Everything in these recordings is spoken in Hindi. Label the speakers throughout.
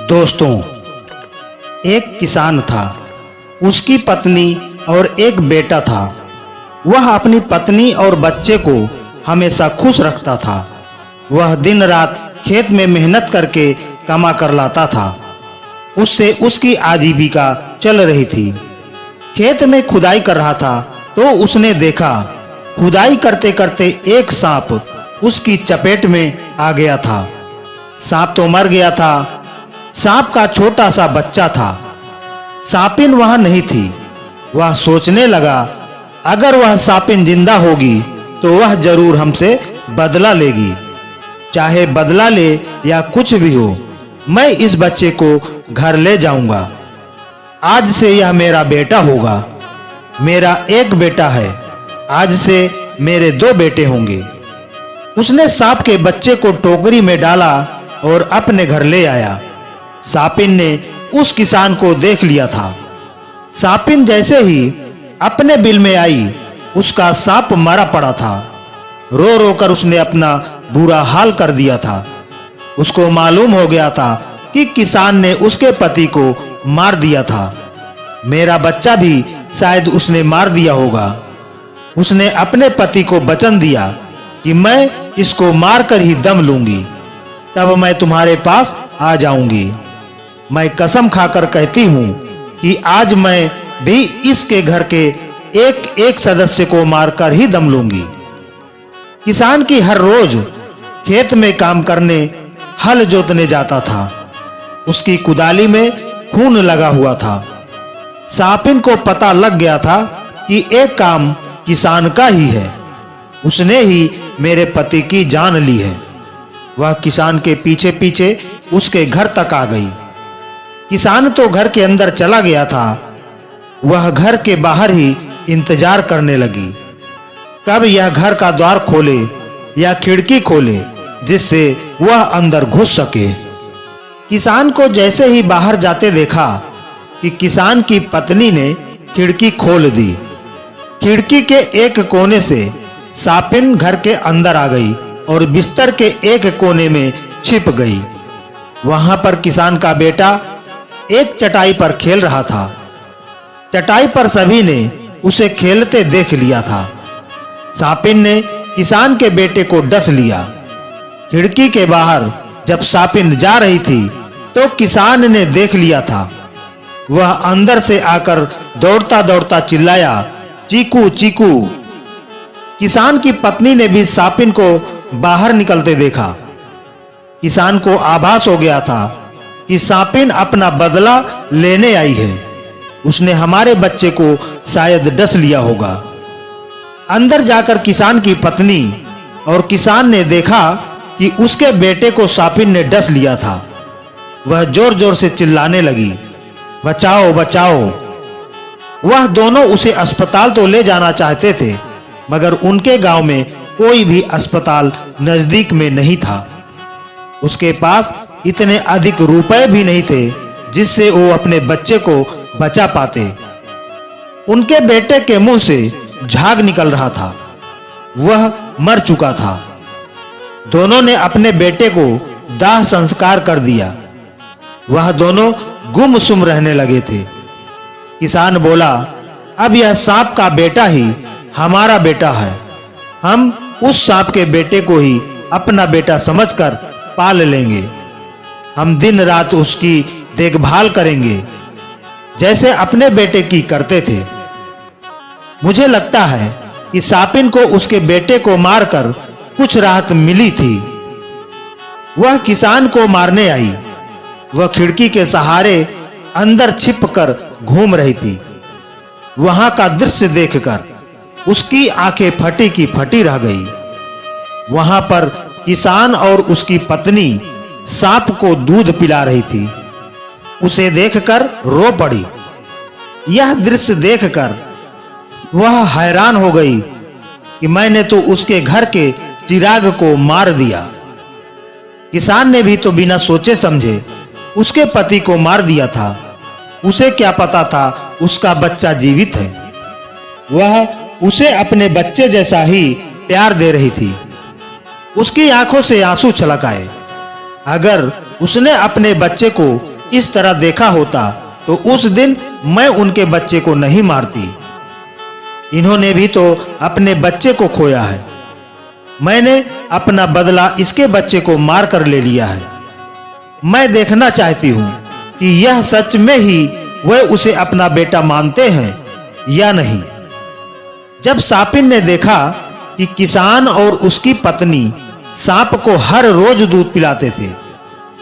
Speaker 1: दोस्तों, एक किसान था। उसकी पत्नी और एक बेटा था। वह अपनी पत्नी और बच्चे को हमेशा खुश रखता था। वह दिन रात खेत में मेहनत करके कमा कर लाता था। उससे उसकी आजीविका चल रही थी। खेत में खुदाई कर रहा था तो उसने देखा, खुदाई करते करते एक सांप उसकी चपेट में आ गया था। सांप तो मर गया था। सांप का छोटा सा बच्चा था। सांपिन वहां नहीं थी। वह सोचने लगा, अगर वह सांपिन जिंदा होगी तो वह जरूर हमसे बदला लेगी। चाहे बदला ले या कुछ भी हो, मैं इस बच्चे को घर ले जाऊंगा। आज से यह मेरा बेटा होगा। मेरा एक बेटा है, आज से मेरे 2 बेटे होंगे। उसने सांप के बच्चे को टोकरी में डाला और अपने घर ले आया। सांपिन ने उस किसान को देख लिया था। सांपिन जैसे ही अपने बिल में आई, उसका सांप मरा पड़ा था। रो रो कर उसने अपना बुरा हाल कर दिया था। उसको मालूम हो गया था कि किसान ने उसके पति को मार दिया था। मेरा बच्चा भी शायद उसने मार दिया होगा। उसने अपने पति को वचन दिया कि मैं इसको मार कर ही दम लूंगी, तब मैं तुम्हारे पास आ जाऊंगी। मैं कसम खाकर कहती हूं कि आज मैं भी इसके घर के एक एक सदस्य को मारकर ही दम लूंगी। किसान की हर रोज खेत में काम करने हल जोतने जाता था। उसकी कुदाली में खून लगा हुआ था। सांपिन को पता लग गया था कि एक काम किसान का ही है। उसने ही मेरे पति की जान ली है। वह किसान के पीछे पीछे उसके घर तक आ गई। किसान तो घर के अंदर चला गया था। वह घर के बाहर ही इंतजार करने लगी, कब यह घर का द्वार खोले या खिड़की खोले जिससे वह अंदर घुस सके। किसान को जैसे ही बाहर जाते देखा कि किसान की पत्नी ने खिड़की खोल दी। खिड़की के एक कोने से सांपिन घर के अंदर आ गई और बिस्तर के एक कोने में छिप गई। वहां पर किसान का बेटा एक चटाई पर खेल रहा था। चटाई पर सभी ने उसे खेलते देख लिया था। सांपिन ने किसान के बेटे को डस लिया। खिड़की के बाहर जब सांपिन जा रही थी तो किसान ने देख लिया था। वह अंदर से आकर दौड़ता दौड़ता चिल्लाया, चीकू चीकू। किसान की पत्नी ने भी सांपिन को बाहर निकलते देखा। किसान को आभास हो गया था कि सांपिन अपना बदला लेने आई है। उसने हमारे बच्चे को शायद डस लिया होगा। अंदर जाकर किसान की पत्नी और किसान ने देखा कि उसके बेटे को सांपिन ने डस लिया था। वह जोर जोर से चिल्लाने लगी, बचाओ बचाओ। वह दोनों उसे अस्पताल तो ले जाना चाहते थे, मगर उनके गांव में कोई भी अस्पताल नजदीक में नहीं था। उसके पास इतने अधिक रुपए भी नहीं थे जिससे वो अपने बच्चे को बचा पाते। उनके बेटे के मुंह से झाग निकल रहा था। वह मर चुका था। दोनों ने अपने बेटे को दाह संस्कार कर दिया। वह दोनों गुमसुम रहने लगे थे। किसान बोला, अब यह सांप का बेटा ही हमारा बेटा है। हम उस सांप के बेटे को ही अपना बेटा समझकर पाल लेंगे। हम दिन रात उसकी देखभाल करेंगे जैसे अपने बेटे की करते थे। मुझे लगता है कि सांपिन को उसके बेटे को मारकर कुछ राहत मिली थी। वह किसान को मारने आई। वह खिड़की के सहारे अंदर छिपकर घूम रही थी। वहां का दृश्य देखकर उसकी आंखें फटी की फटी रह गई। वहां पर किसान और उसकी पत्नी सांप को दूध पिला रही थी। उसे देखकर रो पड़ी। यह दृश्य देखकर वह हैरान हो गई कि मैंने तो उसके घर के चिराग को मार दिया। किसान ने भी तो बिना सोचे समझे उसके पति को मार दिया था। उसे क्या पता था उसका बच्चा जीवित है। वह उसे अपने बच्चे जैसा ही प्यार दे रही थी। उसकी आंखों से आंसू छलक आए। अगर उसने अपने बच्चे को इस तरह देखा होता तो उस दिन मैं उनके बच्चे को नहीं मारती। इन्होंने भी तो अपने बच्चे को खोया है। मैंने अपना बदला इसके बच्चे को मार कर ले लिया है। मैं देखना चाहती हूं कि यह सच में ही वह उसे अपना बेटा मानते हैं या नहीं। जब सापिन ने देखा कि किसान और उसकी पत्नी सांप को हर रोज दूध पिलाते थे,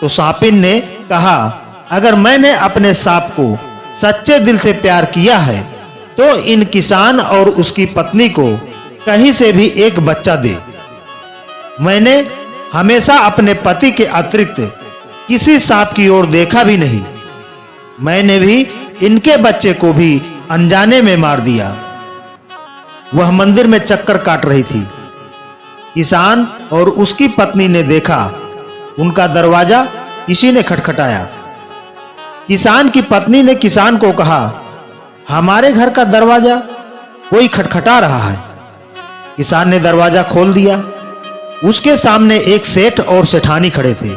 Speaker 1: तो सापिन ने कहा, अगर मैंने अपने सांप को सच्चे दिल से प्यार किया है तो इन किसान और उसकी पत्नी को कहीं से भी एक बच्चा दे। मैंने हमेशा अपने पति के अतिरिक्त किसी सांप की ओर देखा भी नहीं। मैंने भी इनके बच्चे को भी अनजाने में मार दिया। वह मंदिर में चक्कर काट रही थी। किसान और उसकी पत्नी ने देखा उनका दरवाजा किसी ने खटखटाया। किसान की पत्नी ने किसान को कहा, हमारे घर का दरवाजा कोई खटखटा रहा है। किसान ने दरवाजा खोल दिया। उसके सामने एक सेठ और सेठानी खड़े थे।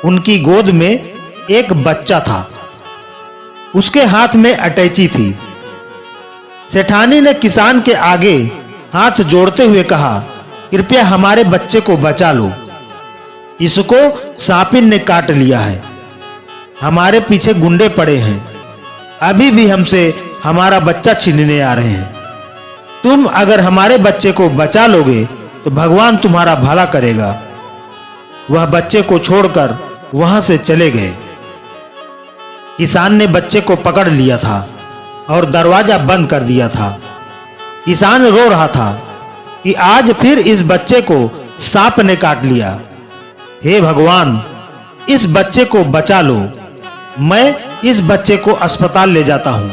Speaker 1: उनकी गोद में एक बच्चा था। उसके हाथ में अटैची थी। सेठानी ने किसान के आगे हाथ जोड़ते हुए कहा, कृपया हमारे बच्चे को बचा लो। इसको सापिन ने काट लिया है। हमारे पीछे गुंडे पड़े हैं। अभी भी हमसे हमारा बच्चा छीनने आ रहे हैं। तुम अगर हमारे बच्चे को बचा लोगे तो भगवान तुम्हारा भला करेगा। वह बच्चे को छोड़कर वहां से चले गए। किसान ने बच्चे को पकड़ लिया था और दरवाजा बंद कर दिया था। किसान रो रहा था कि आज फिर इस बच्चे को सांप ने काट लिया। हे भगवान, इस बच्चे को बचा लो। मैं इस बच्चे को अस्पताल ले जाता हूं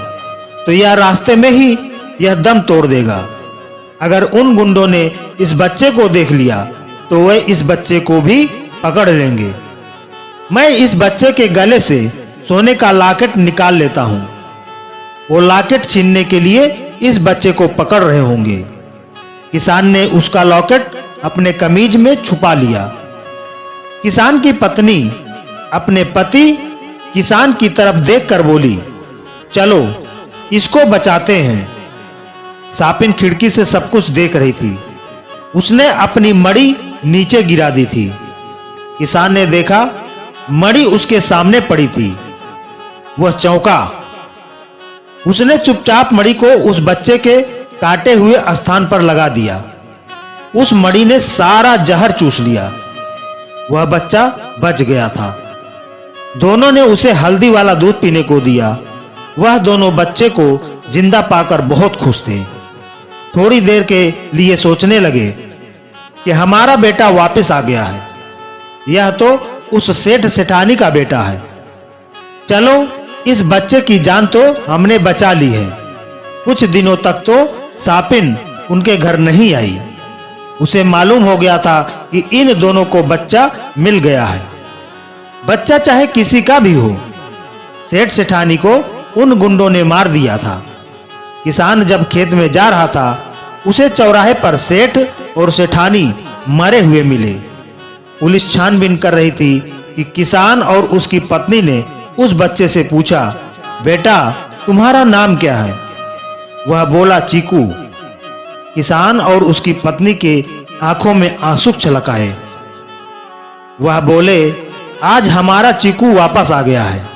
Speaker 1: तो यह रास्ते में ही यह दम तोड़ देगा। अगर उन गुंडों ने इस बच्चे को देख लिया तो वे इस बच्चे को भी पकड़ लेंगे। मैं इस बच्चे के गले से सोने का लॉकेट निकाल लेता हूं। वो लॉकेट छीनने के लिए इस बच्चे को पकड़ रहे होंगे। किसान ने उसका लॉकेट अपने कमीज में छुपा लिया। किसान की पत्नी अपने पति किसान की तरफ देखकर बोली, चलो इसको बचाते हैं। सापिन खिड़की से सब कुछ देख रही थी। उसने अपनी मड़ी नीचे गिरा दी थी। किसान ने देखा मड़ी उसके सामने पड़ी थी। वह चौंका। उसने चुपचाप मड़ी को उस बच्चे के काटे हुए स्थान पर लगा दिया। उस मड़ी ने सारा जहर चूस लिया। वह बच्चा बच गया था। दोनों ने उसे हल्दी वाला दूध पीने को दिया। वह दोनों बच्चे को जिंदा पाकर बहुत खुश थे। थोड़ी देर के लिए सोचने लगे कि हमारा बेटा वापस आ गया है। यह तो उस सेठ सेठानी का बेटा है। चलो इस बच्चे की जान तो हमने बचा ली है। कुछ दिनों तक तो सापिन उनके घर नहीं आई। उसे मालूम हो गया था कि इन दोनों को बच्चा मिल गया है। बच्चा चाहे किसी का भी हो। सेठ सेठानी को उन गुंडों ने मार दिया था। किसान जब खेत में जा रहा था उसे चौराहे पर सेठ और सेठानी मरे हुए मिले। पुलिस छानबीन कर रही थी कि किसान और उसकी पत्नी ने उस बच्चे से पूछा, बेटा तुम्हारा नाम क्या है? वह बोला, चीकू। किसान और उसकी पत्नी के आंखों में आंसू छलक आए। वह बोले, आज हमारा चीकू वापस आ गया है।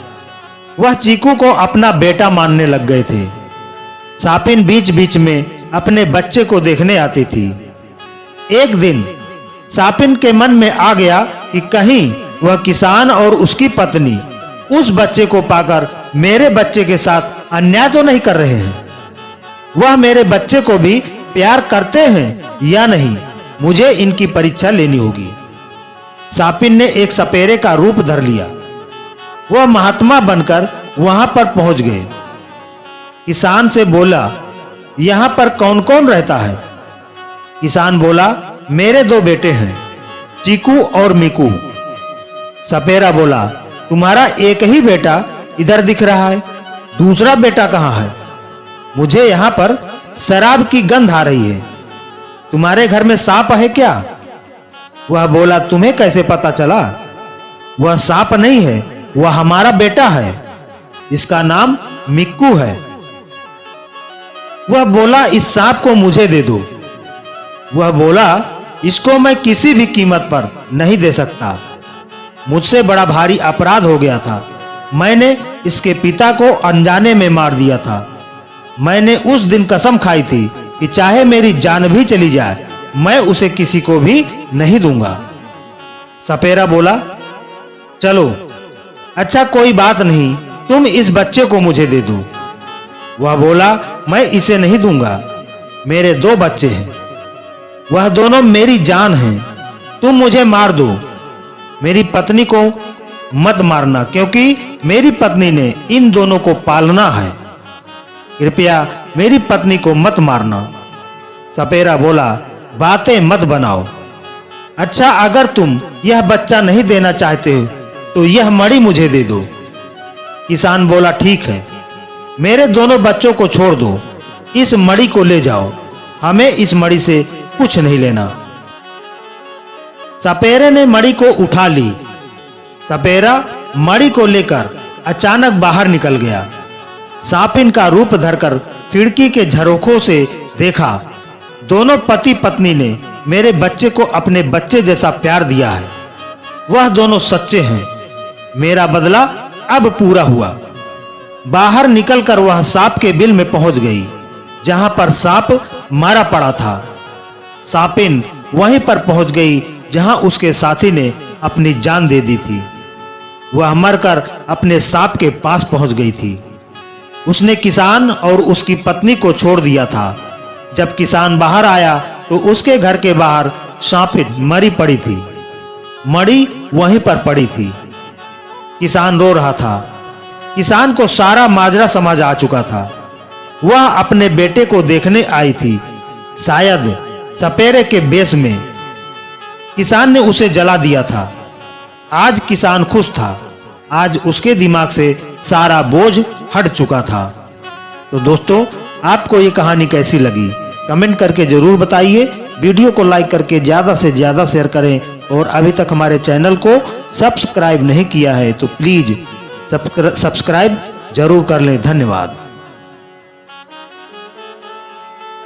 Speaker 1: वह चीकू को अपना बेटा मानने लग गए थे। सापिन बीच बीच में अपने बच्चे को देखने आती थी। एक दिन सापिन के मन में आ गया कि कहीं वह किसान और उसकी पत्नी उस बच्चे को पाकर मेरे बच्चे के साथ अन्याय तो नहीं कर रहे हैं। वह मेरे बच्चे को भी प्यार करते हैं या नहीं, मुझे इनकी परीक्षा लेनी होगी। सापिन ने एक सपेरे का रूप धर लिया। वह महात्मा बनकर वहां पर पहुंच गए। किसान से बोला, यहां पर कौन कौन रहता है? किसान बोला, मेरे दो बेटे हैं, चीकू और मीकू। सपेरा बोला, तुम्हारा एक ही बेटा इधर दिख रहा है, दूसरा बेटा कहां है? मुझे यहां पर शराब की गंध आ रही है। तुम्हारे घर में सांप है क्या? वह बोला, तुम्हें कैसे पता चला? वह सांप नहीं है, वह हमारा बेटा है, इसका नाम मिक्कू है। वह बोला, इस सांप को मुझे दे दो। वह बोला, इसको मैं किसी भी कीमत पर नहीं दे सकता। मुझसे बड़ा भारी अपराध हो गया था। मैंने इसके पिता को अनजाने में मार दिया था। मैंने उस दिन कसम खाई थी कि चाहे मेरी जान भी चली जाए, मैं उसे किसी को भी नहीं दूंगा। सपेरा बोला, चलो अच्छा कोई बात नहीं, तुम इस बच्चे को मुझे दे दो। वह बोला, मैं इसे नहीं दूंगा, मेरे 2 बच्चे हैं, वह दोनों मेरी जान हैं, तुम मुझे मार दो। मेरी पत्नी को मत मारना, क्योंकि मेरी पत्नी ने इन दोनों को पालना है। कृपया मेरी पत्नी को मत मारना। सपेरा बोला, बातें मत बनाओ। अच्छा, अगर तुम यह बच्चा नहीं देना चाहते हो तो यह मणि मुझे दे दो। किसान बोला, ठीक है, मेरे दोनों बच्चों को छोड़ दो, इस मणि को ले जाओ, हमें इस मणि से कुछ नहीं लेना। सपेरे ने मणि को उठा ली। सपेरा मणि को लेकर अचानक बाहर निकल गया। सांपिन का रूप धरकर खिड़की के झरोखों से देखा। दोनों पति पत्नी ने मेरे बच्चे को अपने बच्चे जैसा प्यार दिया है। वह दोनों सच्चे हैं। मेरा बदला अब पूरा हुआ। बाहर निकलकर वह सांप के बिल में पहुंच गई, जहां पर सांप मारा पड़ा था। सांपिन वहीं पर पहुंच गई जहां उसके साथी ने अपनी जान दे दी थी। वह मरकर अपने सांप के पास पहुंच गई थी। उसने किसान और उसकी पत्नी को छोड़ दिया था। जब किसान बाहर आया तो उसके घर के बाहर सांपिन मरी पड़ी थी। मणि वहीं पर पड़ी थी। किसान रो रहा था। किसान को सारा माजरा समझ आ चुका था। वह अपने बेटे को देखने आई थी, शायद सपेरे के बेस में। किसान ने उसे जला दिया था। आज किसान खुश था। आज उसके दिमाग से सारा बोझ हट चुका था। तो दोस्तों, आपको ये कहानी कैसी लगी कमेंट करके जरूर बताइए। वीडियो को लाइक करके ज़्यादा से ज़्यादा शेयर करें और अभी तक हमारे चैनल को सब्सक्राइब नहीं किया है तो प्लीज़ सब्सक्राइब जरूर कर लें। धन्यवाद।